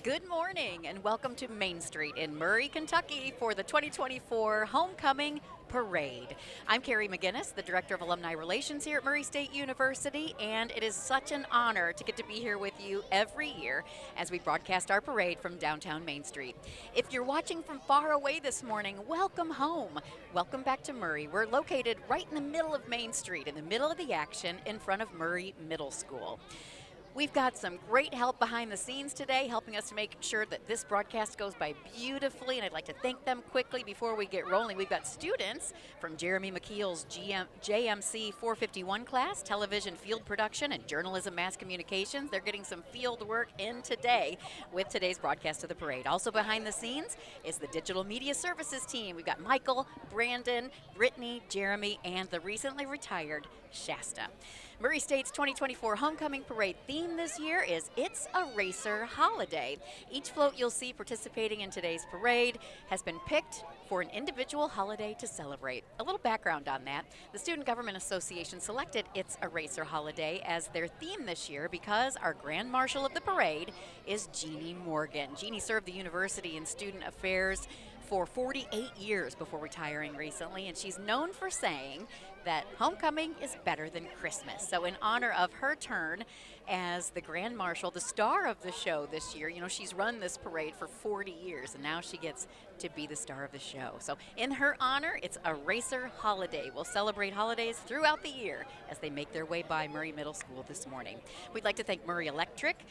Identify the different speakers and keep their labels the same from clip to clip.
Speaker 1: Good morning and welcome to Main Street in Murray, Kentucky for the 2024 Homecoming Parade. I'm Carrie McGinnis, the Director of Alumni Relations here at Murray State University, and it is such an honor to get to be here with you every year as we broadcast our parade from downtown Main Street. If you're watching from far away this morning, welcome home. Welcome back to Murray. We're located right in the middle of Main Street, in the middle of the action, in front of Murray Middle School. We've got some great help behind the scenes today, helping us to make sure that this broadcast goes by beautifully, and I'd like to thank them quickly before we get rolling. We've got students from Jeremy McKeel's JMC 451 class, television field production, and journalism mass communications. They're getting some field work in today with today's broadcast of the parade. Also behind the scenes is the digital media services team. We've got Michael, Brandon, Brittany, Jeremy, and the recently retired Shasta. Murray State's 2024 Homecoming Parade theme this year is It's a Racer Holiday. Each float you'll see participating in today's parade has been picked for an individual holiday to celebrate. A little background on that. The Student Government Association selected It's a Racer Holiday as their theme this year because our Grand Marshal of the parade is Jeannie Morgan. Jeannie served the university in student affairs for 48 years before retiring recently, and she's known for saying that homecoming is better than Christmas. So in honor of her turn as the Grand Marshal, the star of the show this year, she's run this parade for 40 years, and now she gets to be the star of the show. So in her honor, it's a racer holiday. We'll celebrate holidays throughout the year as they make their way by Murray Middle School this morning. We'd like to thank Murray Electric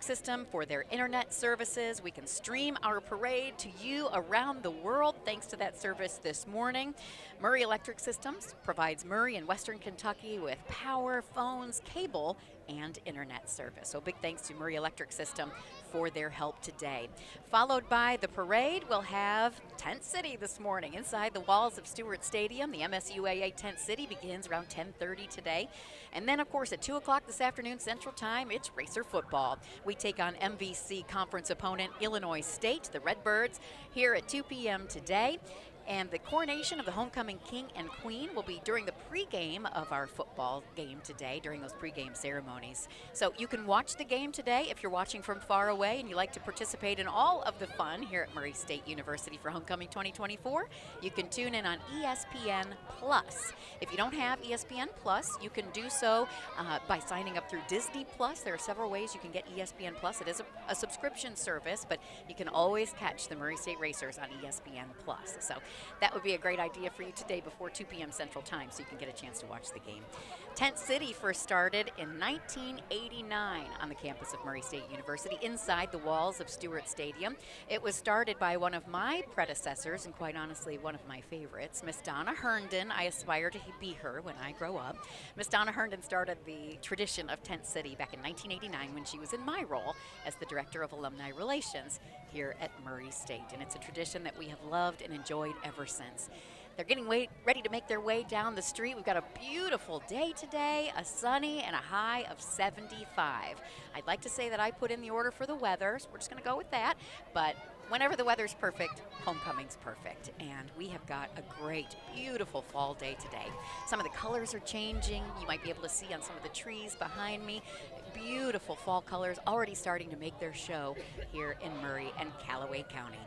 Speaker 1: System for their internet services. We can stream our parade to you around the world thanks to that service this morning. Murray Electric Systems provides Murray and Western Kentucky with power, phones, cable, and internet service. So big thanks to Murray Electric System for their help today. Followed by the parade, we'll have Tent City this morning inside the walls of Stewart Stadium. The MSUAA Tent City begins around 10:30 today. And then, of course, at 2 o'clock this afternoon Central Time, it's Racer football. We take on MVC conference opponent Illinois State, the Redbirds, here at 2 p.m. today. And the coronation of the homecoming king and queen will be during the pregame of our football game today, during those pregame ceremonies. So you can watch the game today if you're watching from far away and you like to participate in all of the fun here at Murray State University for Homecoming 2024. You can tune in on ESPN Plus. If you don't have ESPN Plus, you can do so by signing up through Disney Plus. There are several ways you can get ESPN Plus. It is a subscription service, but you can always catch the Murray State Racers on ESPN Plus. So that would be a great idea for you today before 2 p.m. Central Time, so you can get a chance to watch the game. Tent City first started in 1989 on the campus of Murray State University, inside the walls of Stewart Stadium. It was started by one of my predecessors, and quite honestly, one of my favorites, Miss Donna Herndon. I aspire to be her when I grow up. Miss Donna Herndon started the tradition of Tent City back in 1989 when she was in my role as the Director of Alumni Relations here at Murray State. And it's a tradition that we have loved and enjoyed ever since. They're getting ready to make their way down the street. We've got a beautiful day today, a sunny and a high of 75. I'd like to say that I put in the order for the weather, so we're just going to go with that. But whenever the weather's perfect, homecoming's perfect. And we have got a great, beautiful fall day today. Some of the colors are changing. You might be able to see on some of the trees behind me. Beautiful fall colors already starting to make their show here in Murray and Callaway County.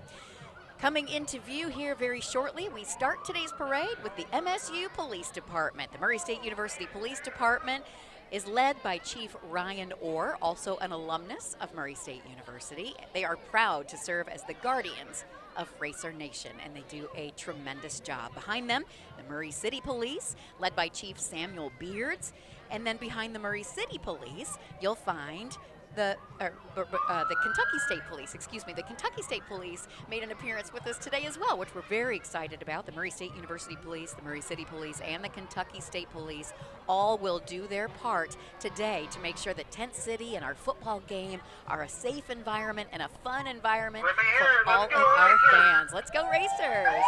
Speaker 1: Coming into view here very shortly, we start today's parade with the MSU Police Department. The Murray State University Police Department is led by Chief Ryan Orr, also an alumnus of Murray State University. They are proud to serve as the guardians of Racer Nation, and they do a tremendous job. Behind them, the Murray City Police, led by Chief Samuel Beards, and then behind the Murray City Police, you'll find the Kentucky State Police, the Kentucky State Police made an appearance with us today as well, which we're very excited about. The Murray State University Police, the Murray City Police, and the Kentucky State Police all will do their part today to make sure that Tent City and our football game are a safe environment and a fun environment for all of our fans. Let's go Racers!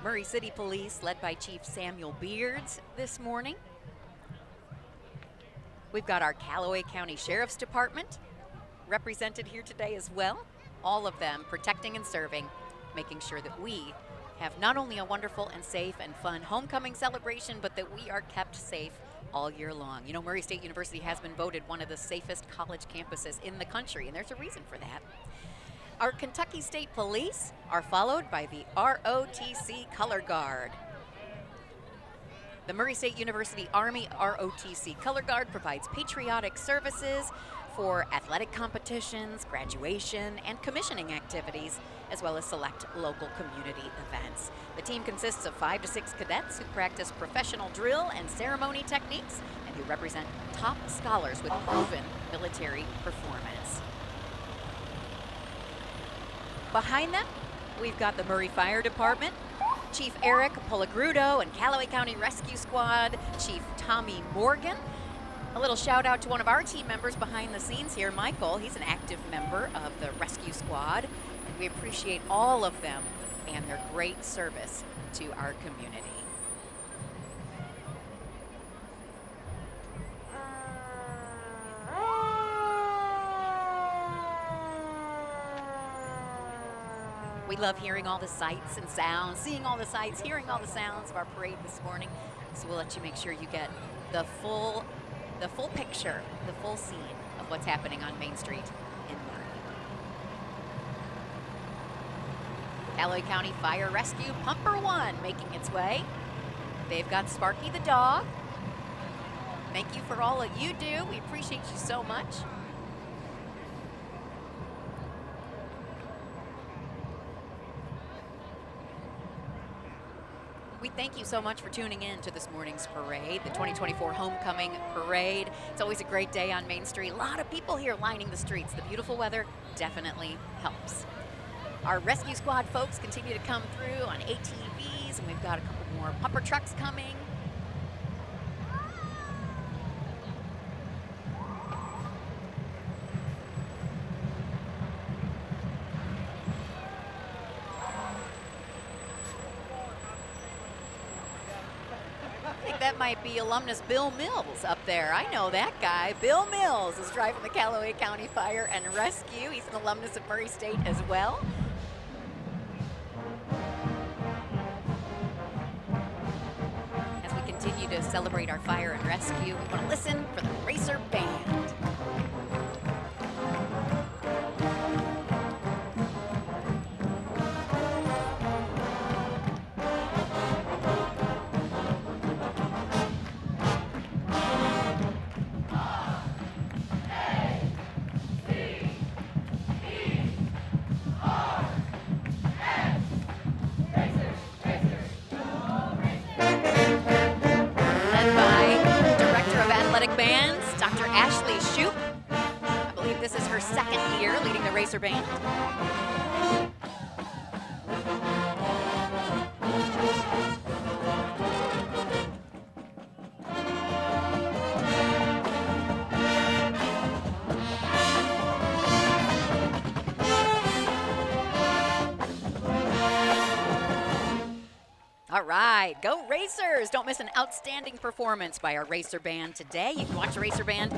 Speaker 1: Murray City Police, led by Chief Samuel Beards this morning. We've got our Callaway County Sheriff's Department represented here today as well. all of them protecting and serving, making sure that we have not only a wonderful and safe and fun homecoming celebration, but that we are kept safe all year long. You know, Murray State University has been voted one of the safest college campuses in the country, and there's a reason for that. Our Kentucky State Police are followed by the ROTC Color Guard. The Murray State University Army ROTC Color Guard provides patriotic services for athletic competitions, graduation, and commissioning activities, as well as select local community events. The team consists of 5 to 6 cadets who practice professional drill and ceremony techniques and who represent top scholars with proven military performance. Behind them, we've got the Murray Fire Department, Chief Eric Polagrudo and Callaway County Rescue Squad, Chief Tommy Morgan. A little shout out to one of our team members behind the scenes here, Michael. He's an active member of the rescue squad, and we appreciate all of them and their great service to our community. We love hearing all the sights and sounds, seeing all the sights, hearing all the sounds of our parade this morning. So we'll let you make sure you get the full picture, the full scene of what's happening on Main Street in Murray. Callaway County Fire Rescue Pumper 1 making its way. They've got Sparky the dog. Thank you for all that you do. We appreciate you so much. We thank you so much for tuning in to this morning's parade, the 2024 Homecoming Parade. It's always a great day on Main Street. A lot of people here lining the streets. The beautiful weather definitely helps. Our rescue squad folks continue to come through on ATVs, and we've got a couple more pumper trucks coming. That might be alumnus Bill Mills up there. I know that guy. Bill Mills is driving the Callaway County Fire and Rescue. He's an alumnus of Murray State as well. As we continue to celebrate our fire and rescue, we want to listen for the Racer Band. Bands, Dr. Ashley Shoup. I believe this is her second year leading the Racer Band. All right, go Racers! Don't miss an outstanding performance by our Racer Band today. You can watch the Racer Band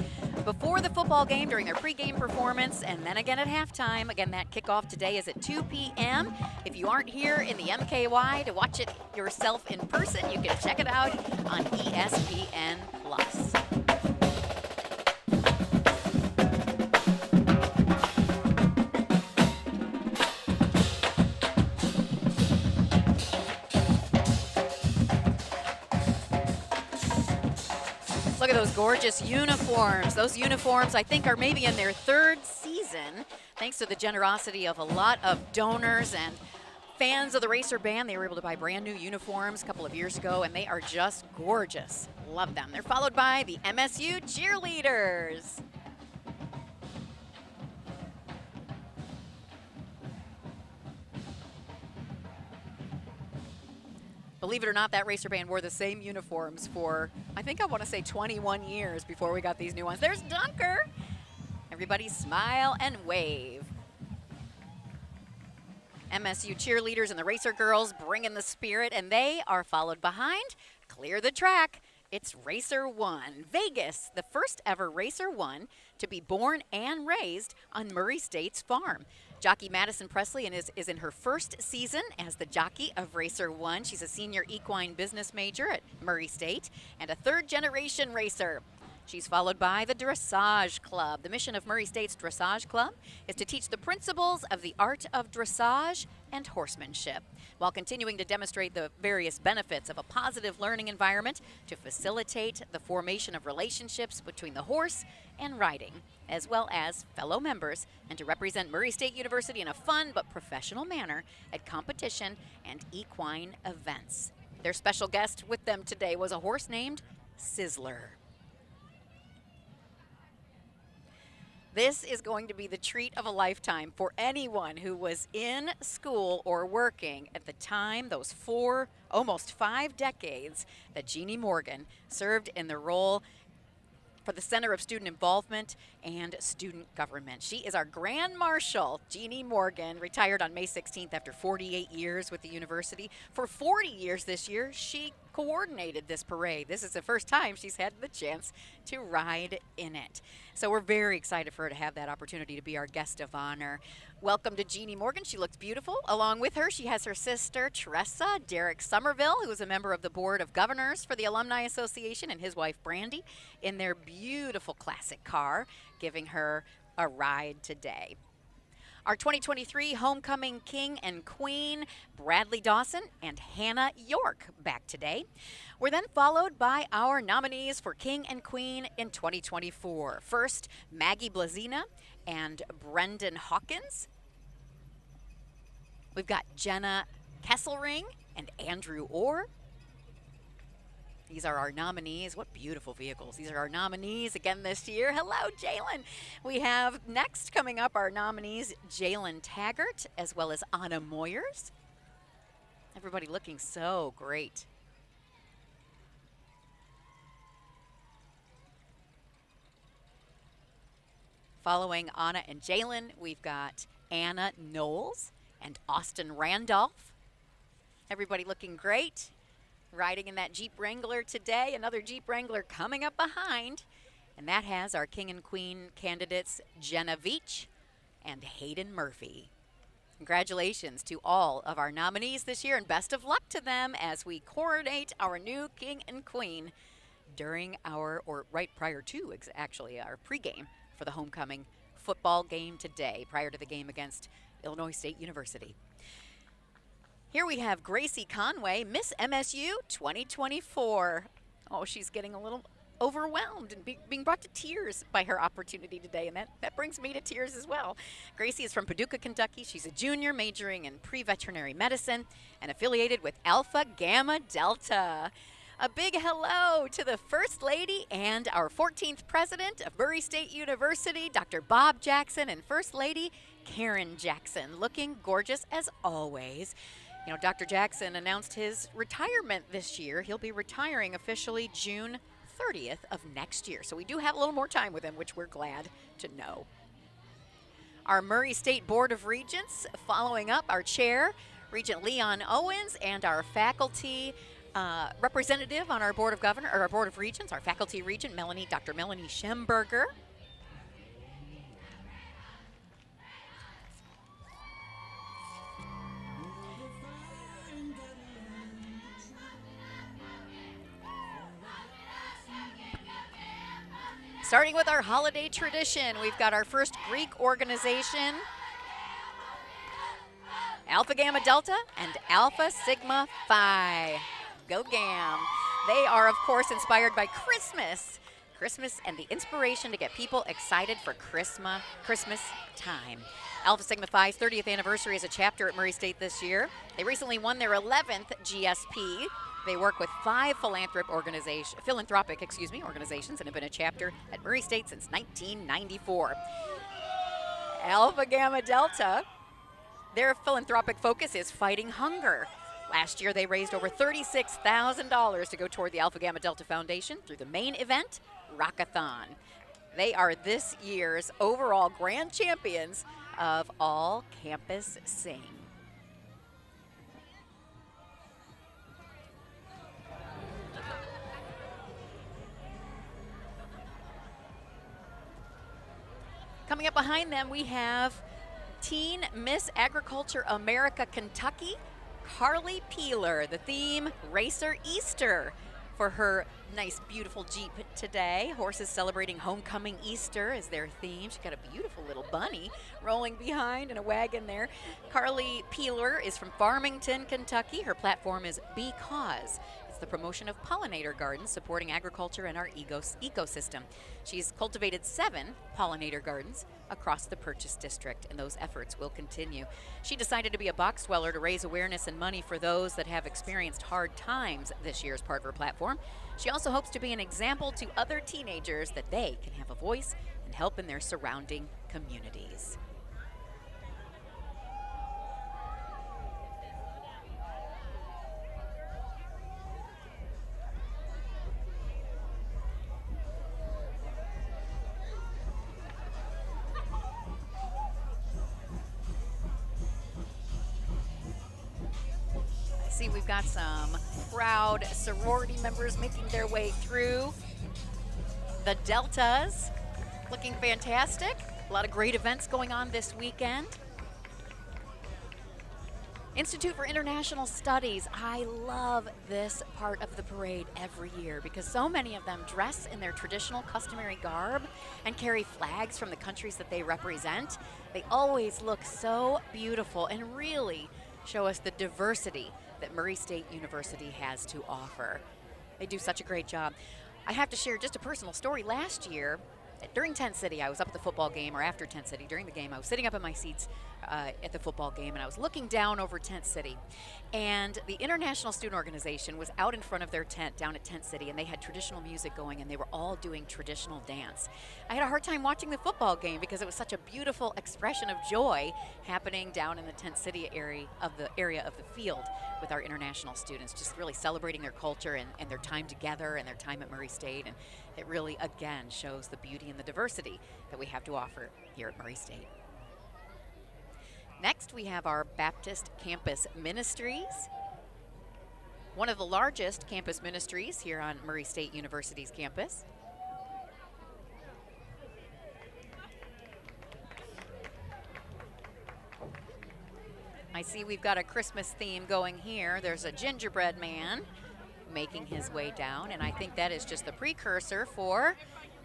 Speaker 1: before the football game during their pregame performance and then again at halftime. Again, that kickoff today is at 2 p.m. If you aren't here in the MKY to watch it yourself in person, you can check it out on ESPN+. Look at those gorgeous uniforms. Those uniforms, I think, are maybe in their third season, thanks to the generosity of a lot of donors and fans of the Racer Band. They were able to buy brand new uniforms a couple of years ago, and they are just gorgeous. Love them. They're followed by the MSU Cheerleaders. Believe it or not, that Racer Band wore the same uniforms for, I think I want to say 21 years before we got these new ones. There's Dunker. Everybody smile and wave. MSU Cheerleaders and the Racer Girls bring in the spirit, and they are followed behind. Clear the track. It's Racer 1. Vegas, the first ever Racer 1 to be born and raised on Murray State's farm. Jockey Madison Presley is in her first season as the jockey of Racer 1. She's a senior equine business major at Murray State and a third-generation racer. She's followed by the Dressage Club. The mission of Murray State's Dressage Club is to teach the principles of the art of dressage and horsemanship, while continuing to demonstrate the various benefits of a positive learning environment to facilitate the formation of relationships between the horse and riding, as well as fellow members, and to represent Murray State University in a fun but professional manner at competition and equine events. Their special guest with them today was a horse named Sizzler. This is going to be the treat of a lifetime for anyone who was in school or working at the time, those almost 5 decades that Jeannie Morgan served in the role for the Center of Student Involvement and Student Government. She is our Grand Marshal. Jeannie Morgan retired on May 16th after 48 years with the university. For 40 years this year, she coordinated this parade. This is the first time she's had the chance to ride in it. So we're very excited for her to have that opportunity to be our guest of honor. Welcome to Jeannie Morgan. She looks beautiful. Along with her, she has her sister, Tressa, Derek Somerville, who is a member of the Board of Governors for the Alumni Association, and his wife, Brandy, in their beautiful classic car, giving her a ride today. Our 2023 Homecoming King and Queen, Bradley Dawson and Hannah York, back today. We're then followed by our nominees for King and Queen in 2024. First, Maggie Blazina and Brendan Hawkins. We've got Jenna Kesselring and Andrew Orr. These are our nominees. What beautiful vehicles. These are our nominees again this year. Hello, Jalen. We have next coming up our nominees, Jalen Taggart, as well as Anna Moyers. Everybody looking so great. Following Anna and Jalen, we've got Anna Knowles and Austin Randolph. Everybody looking great. Riding in that Jeep Wrangler today, another Jeep Wrangler coming up behind. And that has our King and Queen candidates, Jenna Veach and Hayden Murphy. Congratulations to all of our nominees this year, and best of luck to them as we coronate our new King and Queen during right prior to, actually, our pregame for the homecoming football game today, prior to the game against Illinois State University. Here we have Gracie Conway, Miss MSU 2024. Oh, she's getting a little overwhelmed and being brought to tears by her opportunity today, and that brings me to tears as well. Gracie is from Paducah, Kentucky. She's a junior majoring in pre-veterinary medicine and affiliated with Alpha Gamma Delta. A big hello to the First Lady and our 14th President of Murray State University, Dr. Bob Jackson, and First Lady Karen Jackson, looking gorgeous as always. You know, Dr. Jackson announced his retirement this year. He'll be retiring officially June 30th of next year. So we do have a little more time with him, which we're glad to know. Our Murray State Board of Regents, following up our chair, Regent Leon Owens, and our faculty representative on our Board of our Board of Regents, our faculty regent, Dr. Melanie Schemberger. Starting with our holiday tradition, we've got our first Greek organization, Alpha Gamma Delta and Alpha Sigma Phi. Go Gam. They are, of course, inspired by Christmas and the inspiration to get people excited for Christmas time. Alpha Sigma Phi's 30th anniversary as a chapter at Murray State this year. They recently won their 11th GSP. They work with 5 philanthropic organizations and have been a chapter at Murray State since 1994. Alpha Gamma Delta, their philanthropic focus is fighting hunger. Last year, they raised over $36,000 to go toward the Alpha Gamma Delta Foundation through the main event, Rockathon. They are this year's overall grand champions of All Campus Sing. Coming up behind them, we have 2018 Miss Agriculture America Kentucky, Carly Peeler. The theme, Racer Easter, for her nice, beautiful Jeep today. Horses celebrating homecoming Easter is their theme. She's got a beautiful little bunny rolling behind in a wagon there. Carly Peeler is from Farmington, Kentucky. Her platform is Because. It's the promotion of pollinator gardens, supporting agriculture and our ecosystem. She's cultivated 7 pollinator gardens across the Purchase District, and those efforts will continue. She decided to be a box dweller to raise awareness and money for those that have experienced hard times this year as part of her platform. She also hopes to be an example to other teenagers that they can have a voice and help in their surrounding communities. See, we've got some proud sorority members making their way through. The Deltas looking fantastic. A lot of great events going on this weekend. Institute for International Studies. I love this part of the parade every year because so many of them dress in their traditional customary garb and carry flags from the countries that they represent. They always look so beautiful and really show us the diversity that Murray State University has to offer. They do such a great job. I have to share just a personal story. Last year, during Tent City, I was up at the football game, or after Tent City, during the game, I was sitting up in my seats at the football game, and I was looking down over Tent City. And the International Student Organization was out in front of their tent down at Tent City, and they had traditional music going, and they were all doing traditional dance. I had a hard time watching the football game because it was such a beautiful expression of joy happening down in the Tent City area of the field with our international students, just really celebrating their culture and their time together and their time at Murray State. And it really, again, shows the beauty and the diversity that we have to offer here at Murray State. Next, we have our Baptist Campus Ministries, one of the largest campus ministries here on Murray State University's campus. I see we've got a Christmas theme going here. There's a gingerbread man making his way down, and I think that is just the precursor for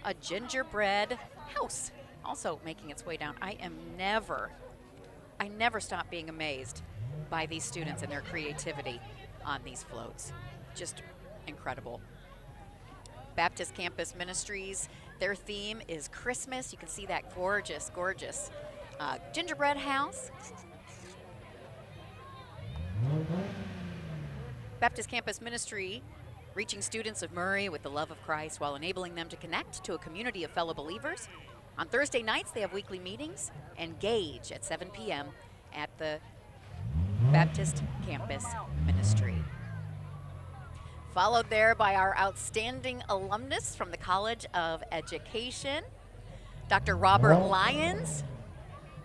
Speaker 1: a gingerbread house also making its way down. I never stop being amazed by these students and their creativity on these floats. Just incredible. Baptist Campus Ministries, their theme is Christmas. You can see that gorgeous, gorgeous gingerbread house. Baptist Campus Ministry, reaching students of Murray with the love of Christ while enabling them to connect to a community of fellow believers. On Thursday nights, they have weekly meetings. Engage at 7 p.m. at the Baptist Campus Ministry. Followed there by our outstanding alumnus from the College of Education, Dr. Robert Lyons.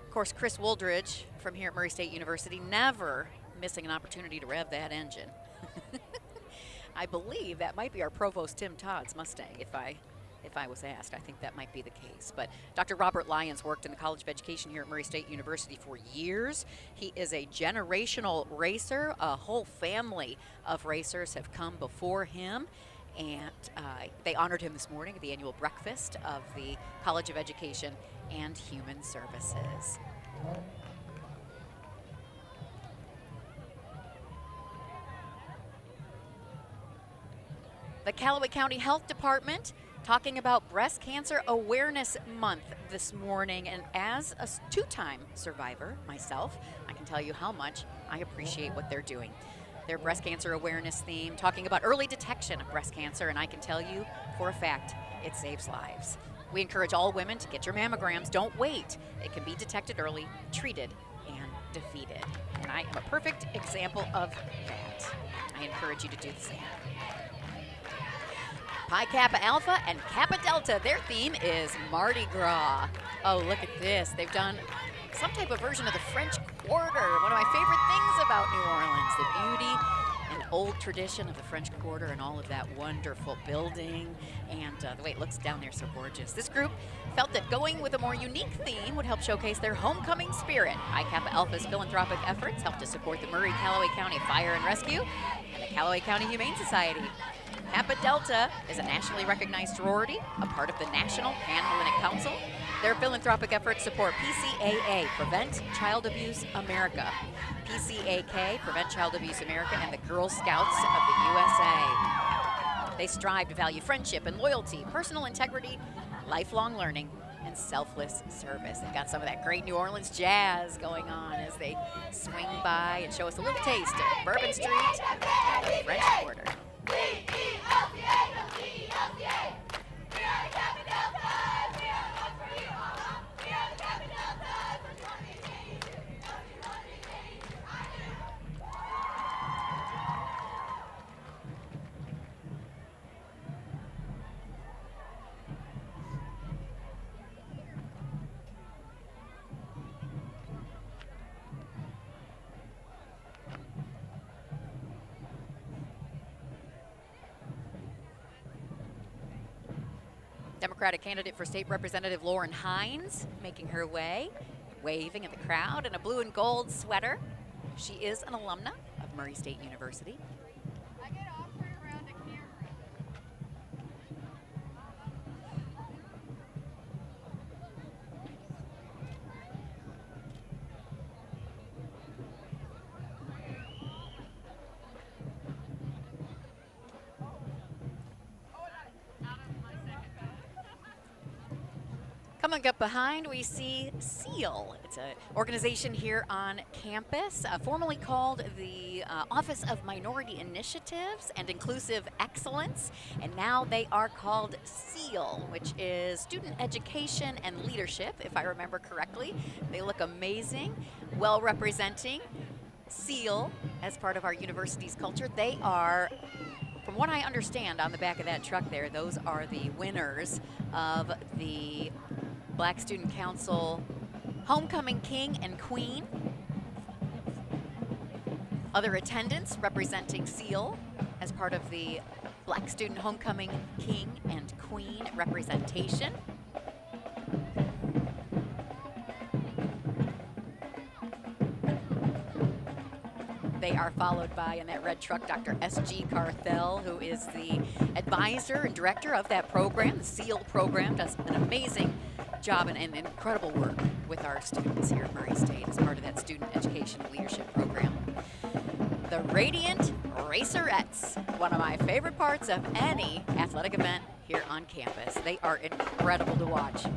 Speaker 1: Of course, Chris Woldridge from here at Murray State University, never missing an opportunity to rev that engine. I believe that might be our Provost Tim Todd's Mustang, if I was asked. I think that might be the case. But Dr. Robert Lyons worked in the College of Education here at Murray State University for years. He is a generational racer. A whole family of racers have come before him, and they honored him this morning at the annual breakfast of the College of Education and Human Services. The Callaway County Health Department talking about Breast Cancer Awareness Month this morning. And as a 2-time survivor myself, I can tell you how much I appreciate what they're doing. Their breast cancer awareness theme, talking about early detection of breast cancer, and I can tell you for a fact, it saves lives. We encourage all women to get your mammograms. Don't wait. It can be detected early, treated, and defeated. And I am a perfect example of that. I encourage you to do the same. Pi Kappa Alpha and Kappa Delta, their theme is Mardi Gras. Oh, look at this. They've done some type of version of the French Quarter, one of my favorite things about New Orleans, the beauty and old tradition of the French quarter and all of that wonderful building, and the way it looks down there, so gorgeous. This group felt that going with a more unique theme would help showcase their homecoming spirit. Pi Kappa Alpha's philanthropic efforts helped to support the Murray-Callaway County Fire and Rescue and the Callaway County Humane Society. Kappa Delta is a nationally recognized sorority, a part of the National Pan-Hellenic Council. Their philanthropic efforts support PCAA, Prevent Child Abuse America, PCAK, Prevent Child Abuse America, and the Girl Scouts of the USA. They strive to value friendship and loyalty, personal integrity, lifelong learning, and selfless service. They've got some of that great New Orleans jazz going on as they swing by and show us a little taste of Bourbon Street and the French Quarter. Democratic candidate for state representative Lauren Hines making her way, waving at the crowd in a blue and gold sweater. She is an alumna of Murray State University.
Speaker 2: I get awkward around a camera.
Speaker 1: Coming up behind, we see SEAL. It's an organization here on campus, formerly called the Office of Minority Initiatives and Inclusive Excellence, and now they are called SEAL, which is Student Education and Leadership, if I remember correctly. They look amazing, well representing SEAL as part of our university's culture. They are, from what I understand, on the back of that truck there, those are the winners of the Black Student Council Homecoming King and Queen. Other attendants representing SEAL as part of the Black Student Homecoming King and Queen representation. They are followed by, in that red truck, Dr. S.G. Carthel, who is the advisor and director of that program. The SEAL program does an amazing job and incredible work with our students here at Murray State as part of that Student Education and Leadership program. The Radiant Racerettes, one of my favorite parts of any athletic event here on campus. They are incredible to watch.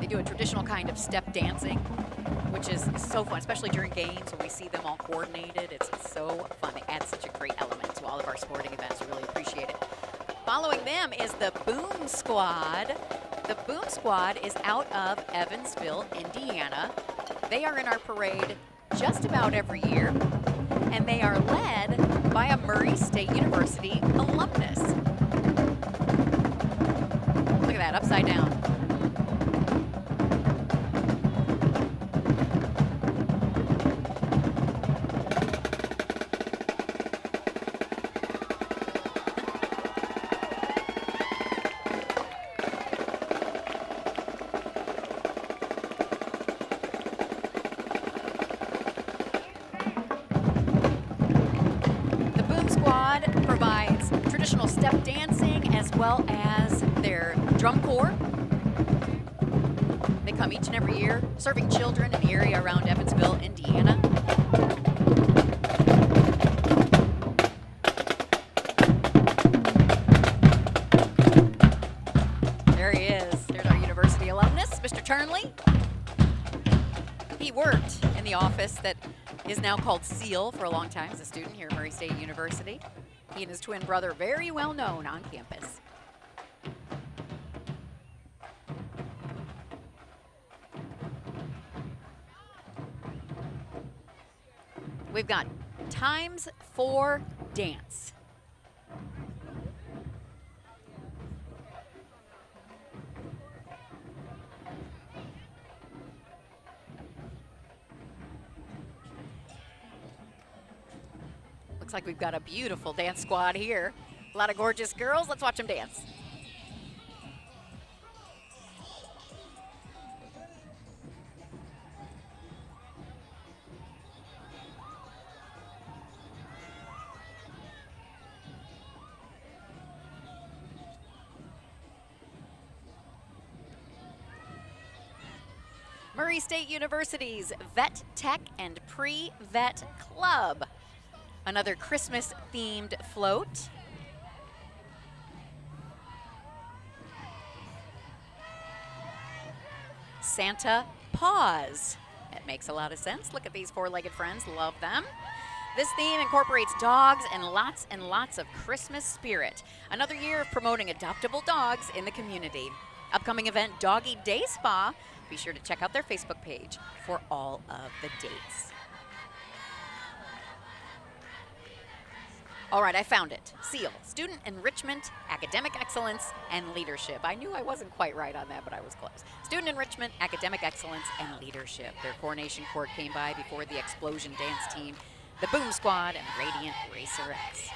Speaker 1: Do a traditional kind of step dancing, which is so fun, especially during games when we see them all coordinated. It's so fun. They add such a great element to all of our sporting events. We really appreciate it. Following them is the Boom Squad. The Boom Squad is out of Evansville, Indiana. They are in our parade just about every year, and they are led by a Murray State University alumnus. Look at that, upside down. Step dancing as well as their drum corps. They come each and every year serving children in the area around Evansville, Indiana. There he is. There's our university alumnus, Mr. Turnley. He worked in the office that is now called SEAL for a long time as a student here at Murray State University. He and his twin brother, very well known on campus. We've got times for dance. Looks like we've got a beautiful dance squad here. A lot of gorgeous girls. Let's watch them dance. Murray State University's Vet Tech and Pre-Vet Club. Another Christmas-themed float. Santa Paws. It makes a lot of sense. Look at these four-legged friends, love them. This theme incorporates dogs and lots of Christmas spirit. Another year of promoting adoptable dogs in the community. Upcoming event, Doggy Day Spa. Be sure to check out their Facebook page for all of the dates. All right, I found it. SEAL, Student Enrichment, Academic Excellence, and Leadership. I knew I wasn't quite right on that, but I was close. Student Enrichment, Academic Excellence, and Leadership. Their coronation court came by before the Explosion Dance Team, the Boom Squad, and Radiant Racerettes.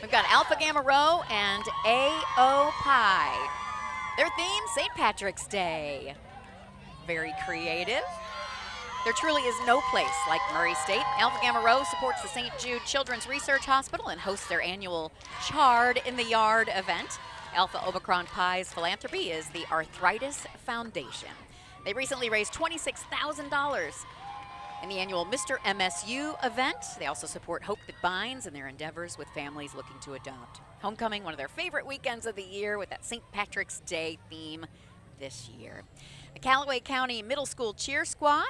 Speaker 1: We've got Alpha Gamma Rho and AO Pi. Their theme, St. Patrick's Day. Very creative. There truly is no place like Murray State. Alpha Gamma Rho supports the St. Jude Children's Research Hospital and hosts their annual Chard in the Yard event. Alpha Omicron Pi's philanthropy is the Arthritis Foundation. They recently raised $26,000 in the annual Mr. MSU event. They also support Hope That Binds in their endeavors with families looking to adopt. Homecoming, one of their favorite weekends of the year with that St. Patrick's Day theme this year. The Callaway County Middle School Cheer Squad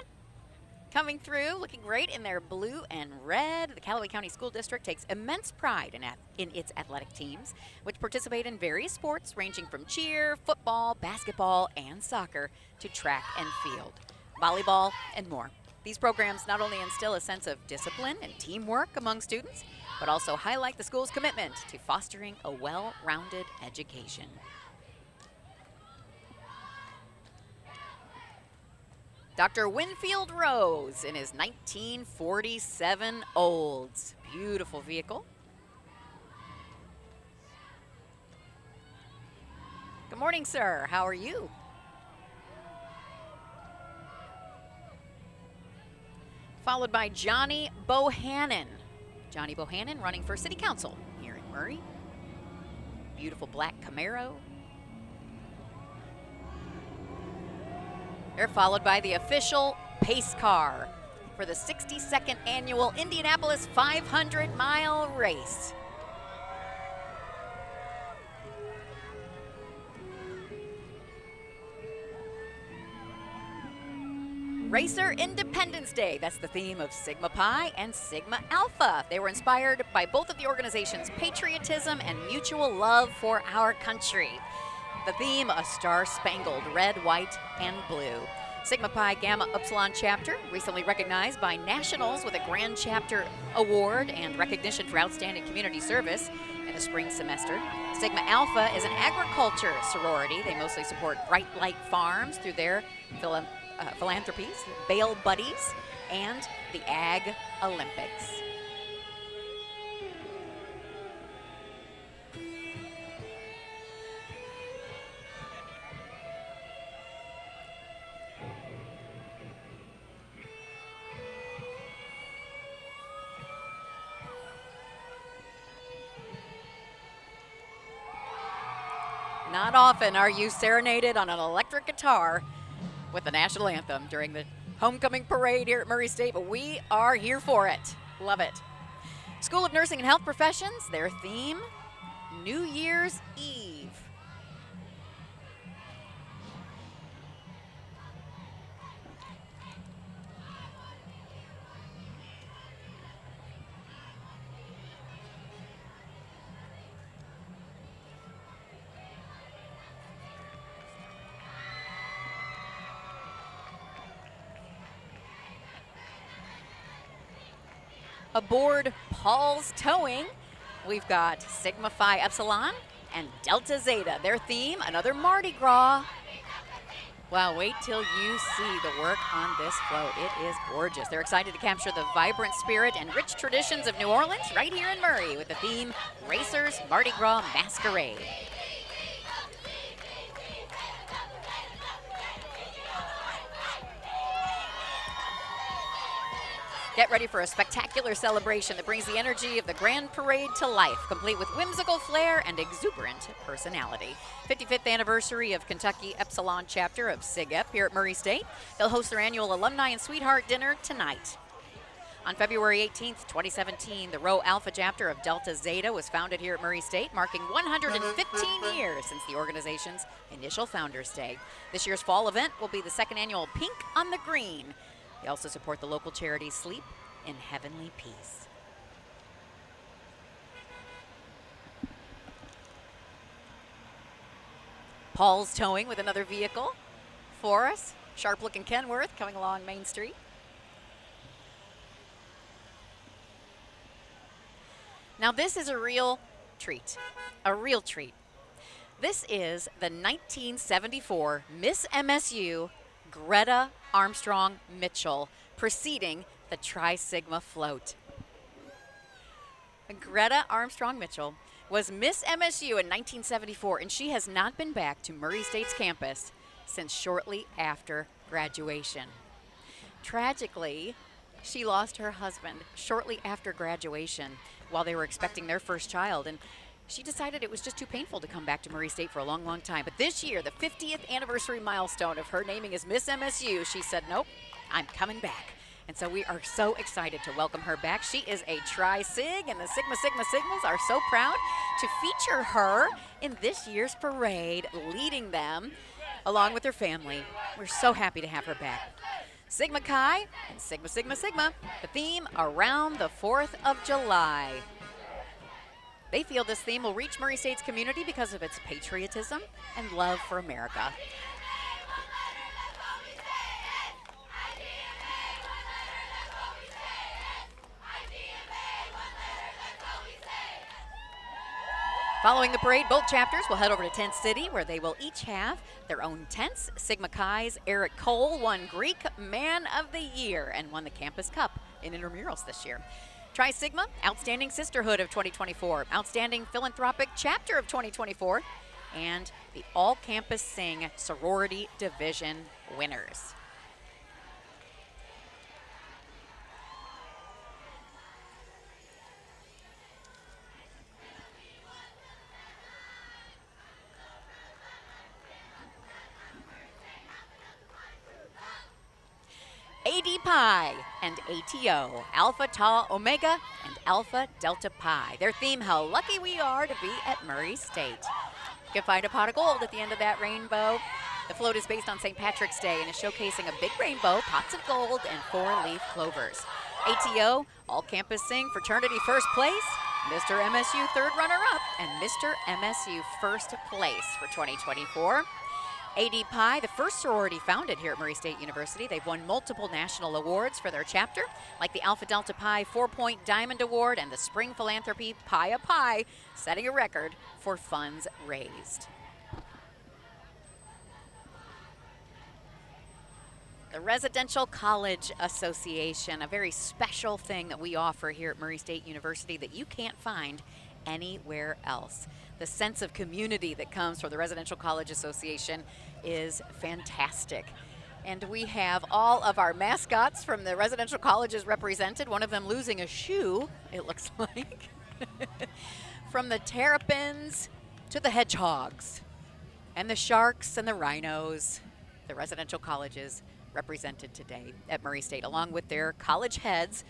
Speaker 1: coming through, looking great in their blue and red. The Callaway County School District takes immense pride in its athletic teams, which participate in various sports ranging from cheer, football, basketball, and soccer to track and field, volleyball, and more. These programs not only instill a sense of discipline and teamwork among students, but also highlight the school's commitment to fostering a well-rounded education. Dr. Winfield Rose in his 1947 Olds. Beautiful vehicle. Good morning, sir. How are you? Followed by Johnny Bohannon. Johnny Bohannon running for City Council here in Murray. Beautiful black Camaro. They're followed by the official pace car for the 62nd annual Indianapolis 500-mile race. Racer Independence Day, that's the theme of Sigma Pi and Sigma Alpha. They were inspired by both of the organization's patriotism and mutual love for our country. The theme, a star-spangled red, white, and blue. Sigma Pi Gamma Upsilon chapter, recently recognized by Nationals with a Grand Chapter Award and recognition for outstanding community service in the spring semester. Sigma Alpha is an agriculture sorority. They mostly support Bright Light Farms through their philanthropies, Bale Buddies, and the Ag Olympics. Not often are you serenaded on an electric guitar with the national anthem during the homecoming parade here at Murray State, but we are here for it. Love it. School of Nursing and Health Professions, their theme, New Year's Eve. Aboard Paul's Towing, we've got Sigma Phi Epsilon and Delta Zeta. Their theme, another Mardi Gras. Well, wait till you see the work on this float. It is gorgeous. They're excited to capture the vibrant spirit and rich traditions of New Orleans right here in Murray with the theme Racers Mardi Gras Masquerade. Get ready for a spectacular celebration that brings the energy of the Grand Parade to life, complete with whimsical flair and exuberant personality. 55th anniversary of Kentucky Epsilon chapter of SIGEP here at Murray State. They'll host their annual Alumni and Sweetheart Dinner tonight. On February 18th, 2017, the Rho Alpha chapter of Delta Zeta was founded here at Murray State, marking 115 years since the organization's initial Founders Day. This year's fall event will be the second annual Pink on the Green. They also support the local charity Sleep in Heavenly Peace. Paul's towing with another vehicle for us. Sharp-looking Kenworth coming along Main Street. Now this is a real treat, This is the 1974 Miss MSU Greta Armstrong Mitchell preceding the Tri Sigma float. Greta Armstrong Mitchell was Miss MSU in 1974, and she has not been back to Murray State's campus since shortly after graduation. Tragically, she lost her husband shortly after graduation while they were expecting their first child, and she decided it was just too painful to come back to Murray State for a long, long time. But this year, the 50th anniversary milestone of her naming as Miss MSU, she said, nope, I'm coming back. And so we are so excited to welcome her back. She is a Tri-Sig, and the Sigma Sigma Sigmas are so proud to feature her in this year's parade, leading them along with her family. We're so happy to have her back. Sigma Chi and Sigma Sigma Sigma, the theme around the 4th of July. They feel this theme will reach Murray State's community because of its patriotism and love for America. Following the parade, both chapters will head over to Tent City, where they will each have their own tents. Sigma Chi's Eric Cole won Greek Man of the Year and won the Campus Cup in intramurals this year. Tri Sigma, Outstanding Sisterhood of 2024, Outstanding Philanthropic Chapter of 2024, and the All-Campus Sing Sorority Division winners. AD Pi and ATO, Alpha Tau Omega and Alpha Delta Pi. Their theme, how lucky we are to be at Murray State. You can find a pot of gold at the end of that rainbow. The float is based on St. Patrick's Day and is showcasing a big rainbow, pots of gold, and 4-leaf clovers. ATO, All Campus Sing Fraternity first place, Mr. MSU third runner-up, and Mr. MSU first place for 2024. AD Pi, the first sorority founded here at Murray State University. They've won multiple national awards for their chapter, like the Alpha Delta Pi 4-Point Diamond Award and the Spring Philanthropy Pi-a Pi, setting a record for funds raised. The Residential College Association, a very special thing that we offer here at Murray State University that you can't find anywhere else. The sense of community that comes from the Residential College Association is fantastic. And we have all of our mascots from the residential colleges represented, one of them losing a shoe, it looks like. From the terrapins to the hedgehogs and the sharks and the rhinos, the residential colleges represented today at Murray State, along with their college heads,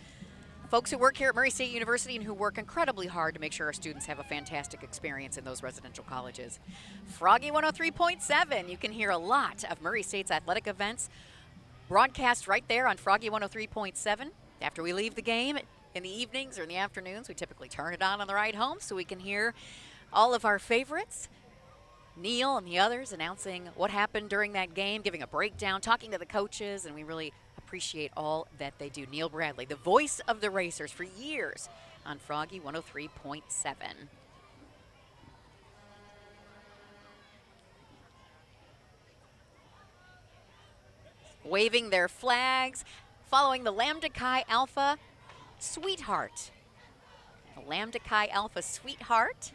Speaker 1: folks who work here at Murray State University and who work incredibly hard to make sure our students have a fantastic experience in those residential colleges. Froggy 103.7, you can hear a lot of Murray State's athletic events broadcast right there on Froggy 103.7. After we leave the game in the evenings or in the afternoons, we typically turn it on the ride home so we can hear all of our favorites. Neil and the others announcing what happened during that game, giving a breakdown, talking to the coaches, and we really appreciate all that they do. Neil Bradley, the voice of the Racers for years on Froggy 103.7. waving their flags, following the Lambda Chi Alpha Sweetheart. The Lambda Chi Alpha Sweetheart.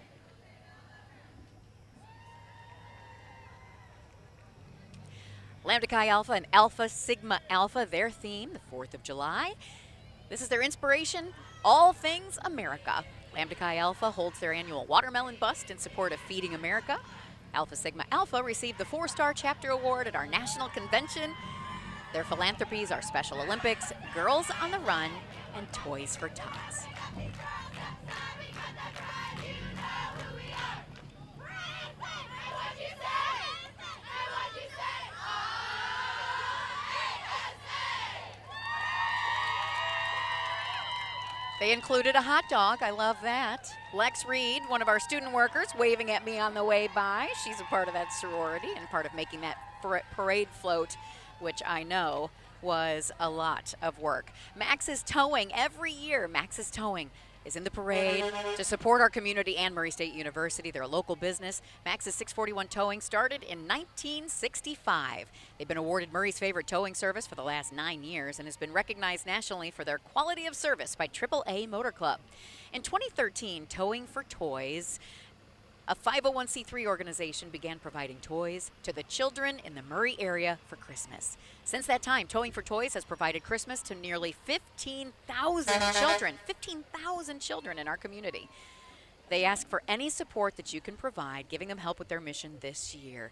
Speaker 1: Lambda Chi Alpha and Alpha Sigma Alpha, their theme, the 4th of July. This is their inspiration, all things America. Lambda Chi Alpha holds their annual watermelon bust in support of Feeding America. Alpha Sigma Alpha received the 4-Star Chapter Award at our national convention. Their philanthropies are Special Olympics, Girls on the Run, and Toys for Tots. They included a hot dog. I love that. Lex Reed, one of our student workers, waving at me on the way by. She's a part of that sorority and part of making that parade float, which I know was a lot of work. Max's Towing, every year, Max's Towing is in the parade to support our community and Murray State University. They're a local business. Max's 641 Towing started in 1965. They've been awarded Murray's favorite towing service for the last 9 years and has been recognized nationally for their quality of service by AAA Motor Club. In 2013, Towing for Toys, a 501c3 organization, began providing toys to the children in the Murray area for Christmas. Since that time, Towing for Toys has provided Christmas to nearly 15,000 children, 15,000 children in our community. They ask for any support that you can provide, giving them help with their mission this year.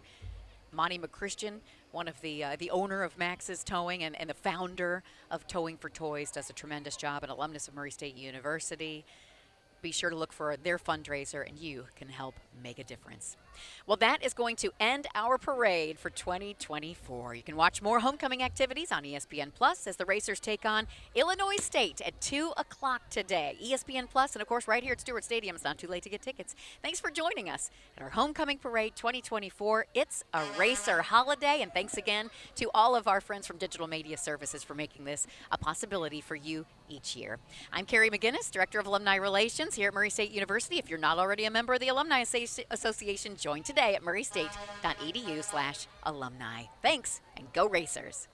Speaker 1: Monty McChristian, one of the owner of Max's Towing and the founder of Towing for Toys, does a tremendous job, an alumnus of Murray State University. Be sure to look for their fundraiser, and you can help make a difference. Well, that is going to end our parade for 2024. You can watch more homecoming activities on ESPN Plus as the racers take on Illinois State at 2 o'clock today. ESPN Plus, and of course right here at Stewart Stadium. It's not too late to get tickets. Thanks for joining us at our Homecoming Parade 2024. It's a racer holiday, and thanks again to all of our friends from Digital Media Services for making this a possibility for you each year. I'm Carrie McGinnis, Director of Alumni Relations here at Murray State University. If you're not already a member of the Alumni Association, join today at murraystate.edu/alumni. Thanks, and go Racers.